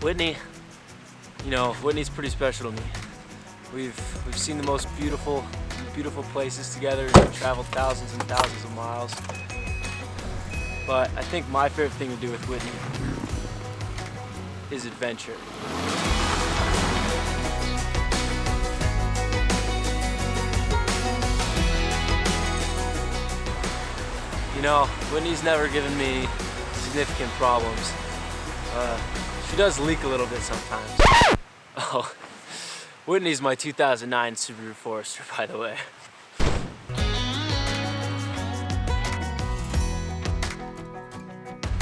Whitney, Whitney's pretty special to me. We've seen the most beautiful places together, and traveled thousands and thousands of miles. But I think my favorite thing to do with Whitney is adventure. Whitney's never given me significant problems. She does leak a little bit sometimes. Oh, Whitney's my 2009 Subaru Forester, by the way.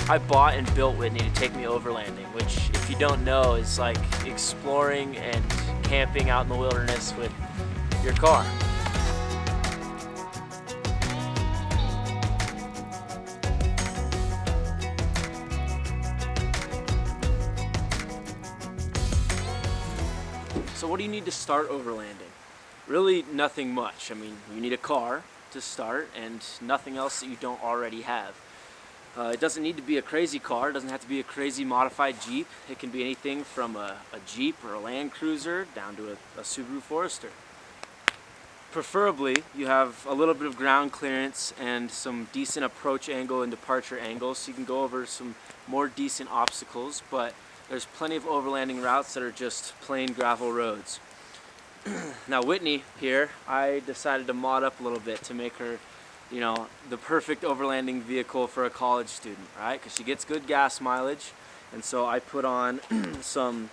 I bought and built Whitney to take me overlanding, which, if you don't know, is like exploring and camping out in the wilderness with your car. So what do you need to start overlanding? Really nothing much. I mean, you need a car to start and nothing else that you don't already have. It doesn't need to be a crazy car. It doesn't have to be a crazy modified Jeep. It can be anything from a Jeep or a Land Cruiser down to a Subaru Forester. Preferably, you have a little bit of ground clearance and some decent approach angle and departure angle, so you can go over some more decent obstacles, but there's plenty of overlanding routes that are just plain gravel roads. Now Whitney here, I decided to mod up a little bit to make her, the perfect overlanding vehicle for a college student, right? Because she gets good gas mileage, and so I put on some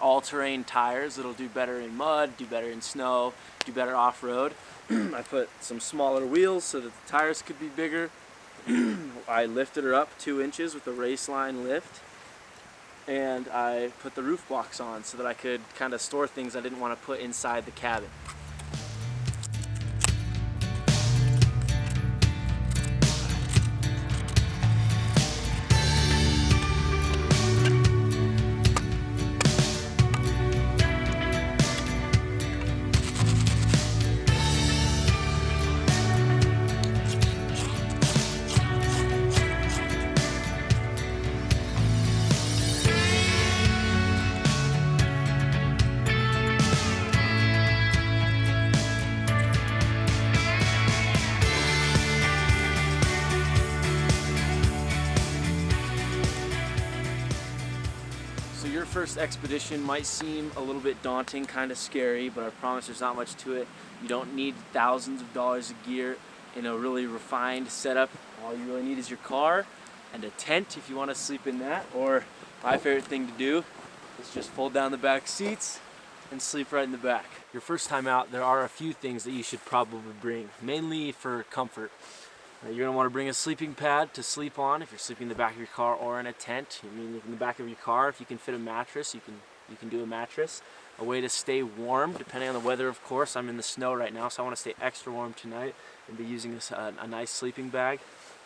all-terrain tires that'll do better in mud, do better in snow, do better off-road. I put some smaller wheels so that the tires could be bigger. I lifted her up 2 inches with a race line lift. And I put the roof blocks on so that I could kind of store things I didn't want to put inside the cabin. So your first expedition might seem a little bit daunting, kind of scary, but I promise there's not much to it. You don't need thousands of dollars of gear in a really refined setup. All you really need is your car and a tent if you want to sleep in that, or my favorite thing to do is just fold down the back seats and sleep right in the back. Your first time out, there are a few things that you should probably bring, mainly for comfort. You're going to want to bring a sleeping pad to sleep on if you're sleeping in the back of your car or in a tent. In the back of your car, if you can fit a mattress, you can do a mattress. A way to stay warm, depending on the weather, of course. I'm in the snow right now, so I want to stay extra warm tonight and be using a nice sleeping bag.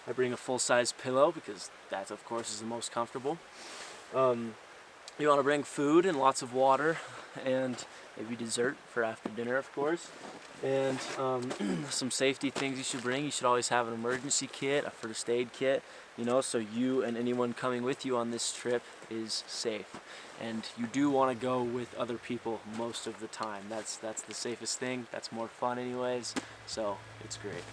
I bring a full-size pillow because that, of course, is the most comfortable. You want to bring food and lots of water and maybe dessert for after dinner, of course. And some safety things you should bring. You should always have an emergency kit, a first aid kit, so you and anyone coming with you on this trip is safe. And you do want to go with other people most of the time. That's the safest thing. That's more fun anyways, so it's great.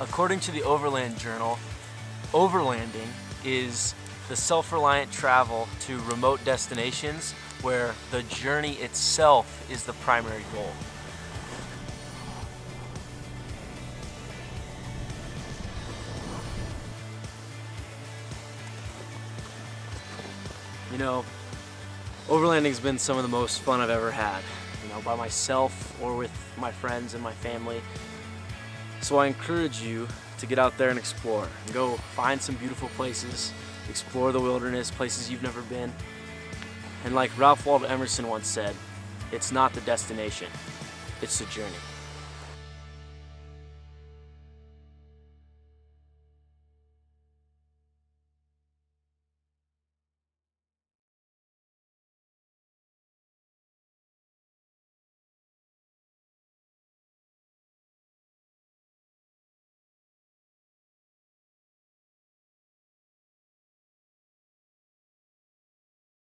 According to the Overland Journal, overlanding is the self-reliant travel to remote destinations where the journey itself is the primary goal. Overlanding's been some of the most fun I've ever had, by myself or with my friends and my family. So I encourage you to get out there and explore, and go find some beautiful places, explore the wilderness, places you've never been. And like Ralph Waldo Emerson once said, it's not the destination, it's the journey.